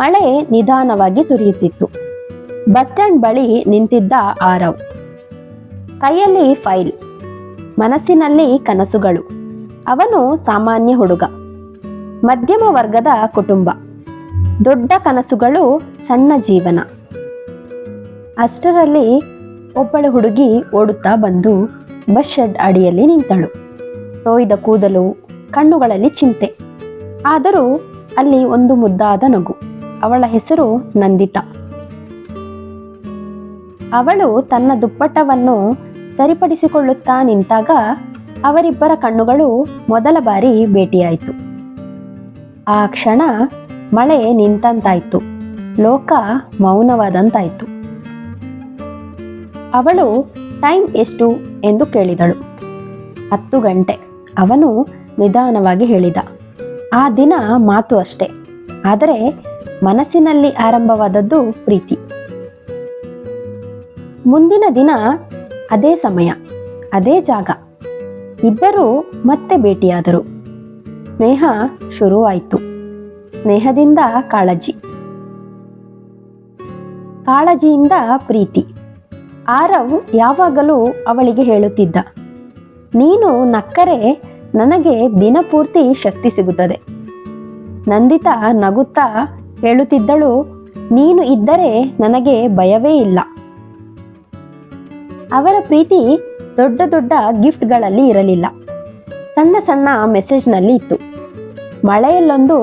ಮಳೆ ನಿಧಾನವಾಗಿ ಸುರಿಯುತ್ತಿತ್ತು. Bus stand ಬಳಿ ನಿಂತಿದ್ದ ಆರವ್. ಕೈಯಲ್ಲಿ ಫೈಲ್, ಮನಸ್ಸಿನಲ್ಲಿ ಕನಸುಗಳು. ಅವನು ಸಾಮಾನ್ಯ ಹುಡುಗ, ಮಧ್ಯಮ ವರ್ಗದ ಕುಟುಂಬ, ದೊಡ್ಡ ಕನಸುಗಳು, ಸಣ್ಣ ಜೀವನ. ಅಷ್ಟರಲ್ಲಿ ಒಬ್ಬಳು ಹುಡುಗಿ ಓಡುತ್ತಾ ಬಂದು ಬಸ್ ಶೆಡ್ ಅಡಿಯಲ್ಲಿ ನಿಂತಳು. ತೊಯ್ದ ಕೂದಲು, ಕಣ್ಣುಗಳಲ್ಲಿ ಚಿಂತೆ. ಆದರೂ ಅಲ್ಲಿ ಒಂದು ಮುದ್ದಾದ ನಗು. ಅವಳ ಹೆಸರು ನಂದಿತಾ. ಅವಳು ತನ್ನ ದುಪ್ಪಟ್ಟವನ್ನು ಸರಿಪಡಿಸಿಕೊಳ್ಳುತ್ತಾ ನಿಂತಾಗ ಅವರಿಬ್ಬರ ಕಣ್ಣುಗಳು ಮೊದಲ ಬಾರಿ ಭೇಟಿಯಾಯಿತು. ಆ ಕ್ಷಣ ಮಳೆ ನಿಂತಂತಾಯ್ತು, ಲೋಕ ಮೌನವಾದಂತಾಯ್ತು. ಅವಳು ಟೈಮ್ ಎಷ್ಟು ಎಂದು ಕೇಳಿದಳು. 10 ಗಂಟೆ, ಅವನು ನಿಧಾನವಾಗಿ ಹೇಳಿದ. ಆ ದಿನ ಮಾತು ಅಷ್ಟೆ, ಆದರೆ ಮನಸ್ಸಿನಲ್ಲಿ ಆರಂಭವಾದದ್ದು ಪ್ರೀತಿ. ಮುಂದಿನ ದಿನ ಅದೇ ಸಮಯ, ಅದೇ ಜಾಗ. ಇಬ್ಬರು ಮತ್ತೆ ಭೇಟಿಯಾದರು. ಸ್ನೇಹ ಶುರುವಾಯಿತು. ಸ್ನೇಹದಿಂದ ಕಾಳಜಿ, ಕಾಳಜಿಯಿಂದ ಪ್ರೀತಿ. ಆರವ್ ಯಾವಾಗಲೂ ಅವಳಿಗೆ ಹೇಳುತ್ತಿದ್ದ, ನೀನು ನಕ್ಕರೆ ನನಗೆ ದಿನಪೂರ್ತಿ ಶಕ್ತಿ ಸಿಗುತ್ತದೆ. ನಂದಿತಾ ನಗುತ್ತಾ ಹೇಳುತ್ತಿದ್ದಳು, ನೀನು ಇದ್ದರೆ ನನಗೆ ಭಯವೇ ಇಲ್ಲ. ಅವರ ಪ್ರೀತಿ ದೊಡ್ಡ ದೊಡ್ಡ ಗಿಫ್ಟ್ಗಳಲ್ಲಿ ಇರಲಿಲ್ಲ, ಸಣ್ಣ ಸಣ್ಣ ಮೆಸೇಜ್ನಲ್ಲಿ ಇತ್ತು. ಮಳೆಯಲ್ಲೊಂದು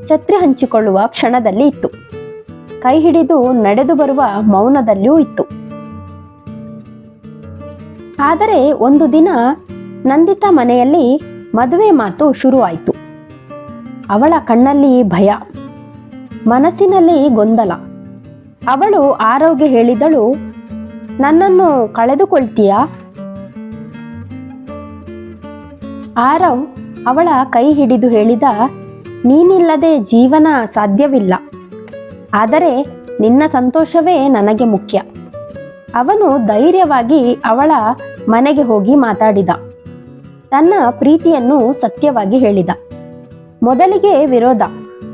ಛತ್ರಿ ಹಂಚಿಕೊಳ್ಳುವ ಕ್ಷಣದಲ್ಲಿ ಇತ್ತು. ಕೈ ಹಿಡಿದು ನಡೆದು ಬರುವ ಮೌನದಲ್ಲಿಯೂ ಇತ್ತು. ಆದರೆ ಒಂದು ದಿನ ನಂದಿತಾ ಮನೆಯಲ್ಲಿ ಮದುವೆ ಮಾತು ಶುರುವಾಯಿತು. ಅವಳ ಕಣ್ಣಲ್ಲಿ ಭಯ, ಮನಸ್ಸಿನಲ್ಲಿ ಗೊಂದಲ. ಅವಳು ಆರವ್ಗೆ ಹೇಳಿದಳು, ನನ್ನನ್ನು ಕಳೆದುಕೊಳ್ತೀಯಾ? ಆರವ್ ಅವಳ ಕೈ ಹಿಡಿದು ಹೇಳಿದ, ನೀನಿಲ್ಲದೆ ಜೀವನ ಸಾಧ್ಯವಿಲ್ಲ, ಆದರೆ ನಿನ್ನ ಸಂತೋಷವೇ ನನಗೆ ಮುಖ್ಯ. ಅವನು ಧೈರ್ಯವಾಗಿ ಅವಳ ಮನೆಗೆ ಹೋಗಿ ಮಾತಾಡಿದ. ತನ್ನ ಪ್ರೀತಿಯನ್ನು ಸತ್ಯವಾಗಿ ಹೇಳಿದ. ಮೊದಲಿಗೆ ವಿರೋಧ,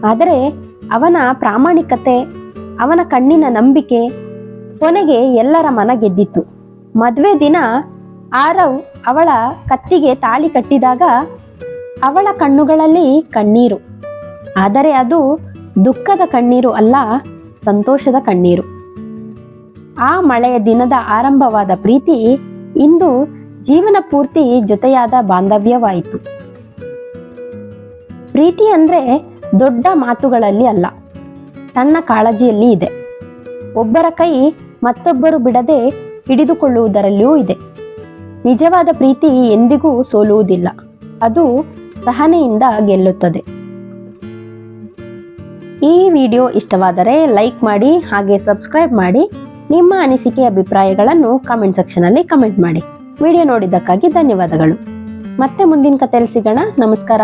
ಆದರೆ ಅವನ ಪ್ರಾಮಾಣಿಕತೆ, ಅವನ ಕಣ್ಣಿನ ನಂಬಿಕೆ ಕೊನೆಗೆ ಎಲ್ಲರ ಮನ ಗೆದ್ದಿತ್ತು. ಮದುವೆ ದಿನ ಆರವ್ ಅವಳ ಕತ್ತಿಗೆ ತಾಳಿ ಕಟ್ಟಿದಾಗ ಅವಳ ಕಣ್ಣುಗಳಲ್ಲಿ ಕಣ್ಣೀರು. ಆದರೆ ಅದು ದುಃಖದ ಕಣ್ಣೀರು ಅಲ್ಲ, ಸಂತೋಷದ ಕಣ್ಣೀರು. ಆ ಮಳೆಯ ದಿನದ ಆರಂಭವಾದ ಪ್ರೀತಿ ಇಂದು ಜೀವನ ಪೂರ್ತಿ ಜೊತೆಯಾದ ಬಾಂಧವ್ಯವಾಯಿತು. ಪ್ರೀತಿ ಅಂದ್ರೆ ದೊಡ್ಡ ಮಾತುಗಳಲ್ಲಿ ಅಲ್ಲ, ಸಣ್ಣ ಕಾಳಜಿಯಲ್ಲಿ ಇದೆ. ಒಬ್ಬರ ಕೈ ಮತ್ತೊಬ್ಬರು ಬಿಡದೆ ಹಿಡಿದುಕೊಳ್ಳುವುದರಲ್ಲಿಯೂ ಇದೆ. ನಿಜವಾದ ಪ್ರೀತಿ ಎಂದಿಗೂ ಸೋಲುವುದಿಲ್ಲ, ಅದು ಸಹನೆಯಿಂದ ಗೆಲ್ಲುತ್ತದೆ. ಈ ವಿಡಿಯೋ ಇಷ್ಟವಾದರೆ ಲೈಕ್ ಮಾಡಿ, ಹಾಗೆ ಸಬ್ಸ್ಕ್ರೈಬ್ ಮಾಡಿ. ನಿಮ್ಮ ಅನಿಸಿಕೆ ಅಭಿಪ್ರಾಯಗಳನ್ನು ಕಾಮೆಂಟ್ ಸೆಕ್ಷನಲ್ಲಿ ಕಮೆಂಟ್ ಮಾಡಿ. ವಿಡಿಯೋ ನೋಡಿದ್ದಕ್ಕಾಗಿ ಧನ್ಯವಾದಗಳು. ಮತ್ತೆ ಮುಂದಿನ ಕಥೆಯಲ್ಲಿ ಸಿಗೋಣ. ನಮಸ್ಕಾರ.